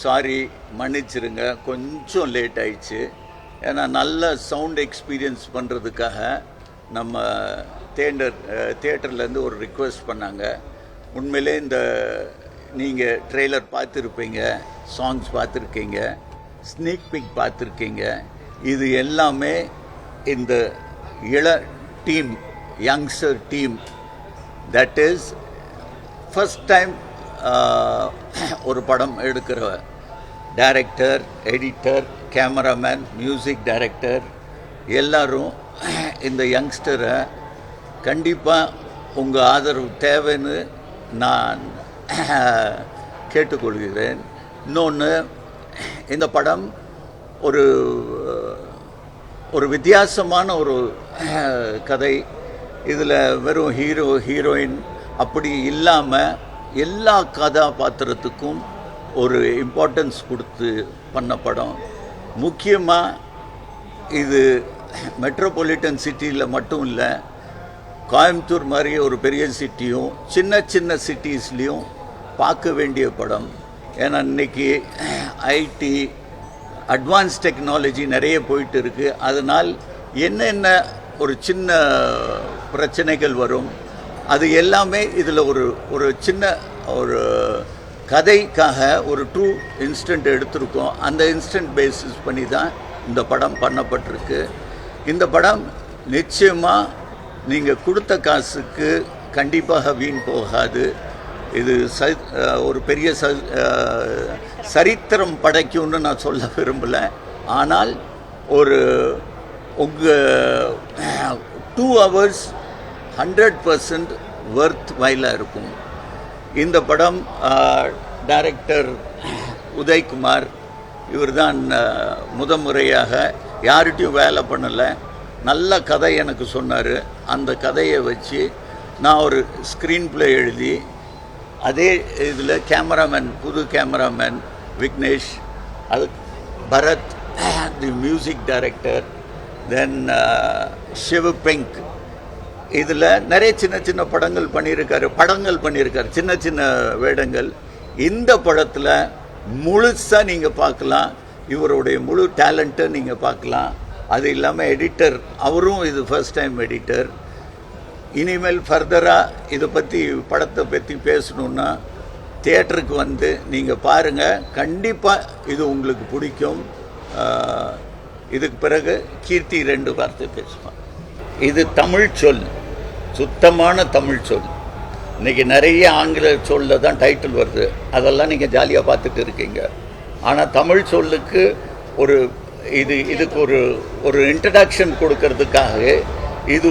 Sorry, மன்னிச்சிருங்க, கொஞ்சம் late ஆயிடுச்சு. ஏன்னா நல்ல சவுண்ட் எக்ஸ்பீரியன்ஸ் பண்ணுறதுக்காக நம்ம தியேட்டர்லேருந்து ஒரு ரிக்வெஸ்ட் பண்ணாங்க. உண்மையிலே நீங்கள் ட்ரெய்லர் பார்த்துருப்பீங்க, சாங்ஸ் பார்த்துருக்கீங்க, ஸ்னீக் பிக் பார்த்துருக்கீங்க. இது எல்லாமே இந்த team, youngster team, that is first time ஒரு படம் எடுக்கிற director, editor, cameraman, music director எல்லாரும் இந்த யங்ஸ்டரை கண்டிப்பாக உங்கள் ஆதரவு தேவைன்னு நான் கேட்டுக்கொள்கிறேன். இன்னொன்று, இந்த படம் ஒரு வித்தியாசமான ஒரு கதை. இதில் வெறும் ஹீரோயின் அப்படி இல்லாமல் எல்லா கதாபாத்திரத்துக்கும் ஒரு இம்பார்ட்டன்ஸ் கொடுத்து பண்ண படம். முக்கியமாக இது மெட்ரோபாலிட்டன் சிட்டியில் மட்டும் இல்லை, கோயம்புத்தூர் மாதிரி ஒரு பெரிய சிட்டியும் சின்ன சின்ன சிட்டிஸ்லேயும் பார்க்க வேண்டிய படம். ஏன்னா இன்றைக்கி ஐடி அட்வான்ஸ் டெக்னாலஜி நிறைய போயிட்டு இருக்குது. அதனால் என்னென்ன ஒரு சின்ன பிரச்சனைகள் வரும், அது எல்லாமே இதில் ஒரு சின்ன ஒரு கதைக்காக ஒரு ட்ரூ இன்ஸ்டன்ட் எடுத்திருக்கோம். அந்த இன்ஸ்டன்ட் பேசிஸ் பண்ணி தான் இந்த படம் பண்ணப்பட்டிருக்கு. இந்த படம் நிச்சயமாக நீங்கள் கொடுத்த காசுக்கு கண்டிப்பாக வீண் போகாது. இது ஒரு பெரிய சரித்திரம் படைக்கும்னு நான் சொல்ல விரும்பலை. ஆனால் உங்கள் 2 hours 100% ஒர்த் வைலாக இருக்கும். இந்த படம் டைரக்டர் உதய்குமார், இவர் தான் முதன்முறையாக யார்கிட்டையும் வேலை பண்ணலை. நல்ல கதை எனக்கு சொன்னார். அந்த கதையை வச்சு நான் ஒரு ஸ்க்ரீன் பிளே எழுதி, அதே இதில் கேமராமேன், புது கேமராமேன் விக்னேஷ், அது பரத் தி மியூசிக் டைரக்டர், தென் சிவபிங்க், இதில் நிறைய சின்ன சின்ன படங்கள் பண்ணியிருக்காரு, சின்ன சின்ன வேடங்கள். இந்த படத்தில் முழுசாக நீங்கள் பார்க்கலாம், இவருடைய முழு டேலண்ட்டை நீங்கள் பார்க்கலாம். அது இல்லாமல் எடிட்டர், அவரும் இது ஃபர்ஸ்ட் டைம் எடிட்டர். இனிமேல் ஃபர்தராக இதை படத்தை பற்றி பேசணுன்னா தியேட்டருக்கு வந்து நீங்கள் பாருங்கள். கண்டிப்பாக இது உங்களுக்கு பிடிக்கும். இதுக்கு பிறகு கீர்த்தி 2 வார்த்தை பேசுவான். இது தமிழ் சொல், சுத்தமான தமிழ் சொல். இன்றைக்கி நிறைய ஆங்கில சொல்லில் தான் டைட்டில் வருது, அதெல்லாம் நீங்கள் ஜாலியாக பார்த்துட்டு இருக்கீங்க. ஆனால் தமிழ் சொல்லுக்கு இதுக்கு ஒரு இன்ட்ரடக்ஷன் கொடுக்கறதுக்காக, இது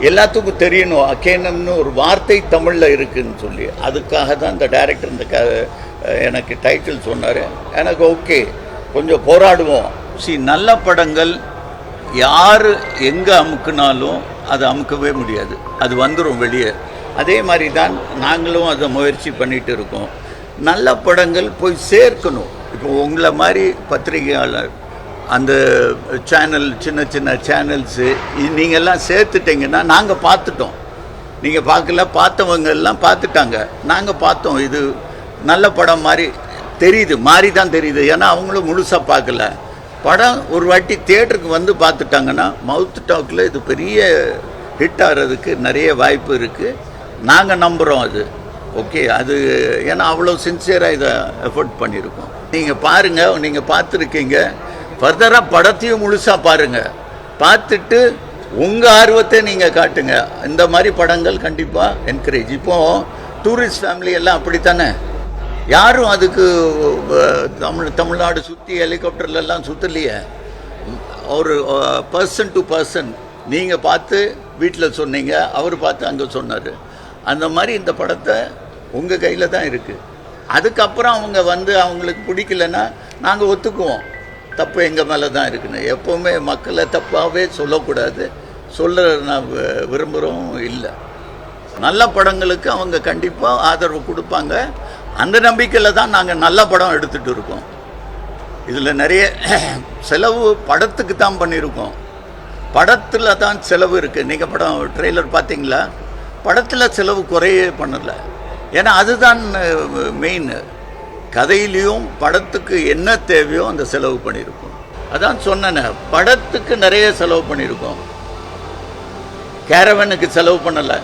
எல்லாத்துக்கும் தெரியணும், அக்கேனம்னு ஒரு வார்த்தை தமிழில் இருக்குதுன்னு சொல்லி, அதுக்காக தான் இந்த டைரக்டர் எனக்கு டைட்டில் சொன்னார். எனக்கு ஓகே, கொஞ்சம் போராடுவோம். நல்ல படங்கள் யார் எங்கே அமுக்குனாலும் அது அமுக்கவே முடியாது, அது வந்துடும் வெளியே. அதே மாதிரி தான் நாங்களும் அதை முயற்சி பண்ணிகிட்டு இருக்கோம். நல்ல படங்கள் போய் சேர்க்கணும். இப்போ உங்களை மாதிரி பத்திரிகையாளர், அந்த சேனல், சின்ன சின்ன சேனல்ஸு, நீங்கள்லாம் சேர்த்துட்டிங்கன்னா நாங்கள் பார்த்துட்டோம். நீங்கள் பார்க்கல, பார்த்தவங்க எல்லாம் பார்த்துட்டாங்க, நாங்கள் பார்த்தோம். இது நல்ல படம் மாதிரி தெரியுது, மாறி தான் தெரியுது. ஏன்னா அவங்களும் முழுசாக பார்க்கல. படம் ஒரு வாட்டி தியேட்டருக்கு வந்து பார்த்துட்டாங்கன்னா மவுத் டாக்கில் இது பெரிய ஹிட் ஆகிறதுக்கு நிறைய வாய்ப்பு இருக்குது. நாங்கள் நம்புகிறோம் அது. ஓகே, அது ஏன்னா அவ்வளோ சின்சியராக இதை எஃபர்ட் பண்ணியிருக்கோம். நீங்கள் பாருங்கள், நீங்கள் பார்த்துருக்கீங்க. ஃபர்தராக படத்தையும் முழுசாக பாருங்கள், பார்த்துட்டு உங்கள் ஆர்வத்தை நீங்கள் காட்டுங்க. இந்த மாதிரி படங்கள் கண்டிப்பாக என்கரேஜ். இப்போது டூரிஸ்ட் ஃபேமிலி எல்லாம் அப்படித்தானே, யாரும் அதுக்கு தமிழ்நாடு சுற்றி ஹெலிகாப்டர்லாம் சுற்றலையே. ஒரு பர்சன் டு பர்சன் நீங்கள் பார்த்து வீட்டில் சொன்னீங்க, அவர் பார்த்து அங்கே சொன்னார். அந்த மாதிரி இந்த படத்தை உங்கள் கையில் தான் இருக்குது. அதுக்கப்புறம் அவங்க வந்து அவங்களுக்கு பிடிக்கலன்னா நாங்கள் ஒத்துக்குவோம், தப்பு எங்கள் மேலே தான் இருக்குன்னு. எப்போவுமே மக்களை தப்பாகவே சொல்லக்கூடாது, சொல்ல நான் விரும்புகிறோம் இல்லை. நல்ல படங்களுக்கு அவங்க கண்டிப்பாக ஆதரவு கொடுப்பாங்க. அந்த நம்பிக்கையில் தான் நாங்கள் நல்ல படம் எடுத்துகிட்டு இருக்கோம். இதில் நிறைய செலவு படத்துக்கு தான் பண்ணியிருக்கோம். படத்தில் தான் செலவு இருக்குது. நீங்கள் படம் ட்ரெய்லர் பார்த்தீங்களா? படத்தில் செலவு குறையே பண்ணலை. ஏன்னா அதுதான் மெயின். கதையிலையும் படத்துக்கு என்ன தேவையோ அந்த செலவு பண்ணியிருக்கோம். அதான் சொன்னேன், படத்துக்கு நிறைய செலவு பண்ணியிருக்கோம், கேரவனுக்கு செலவு பண்ணலை.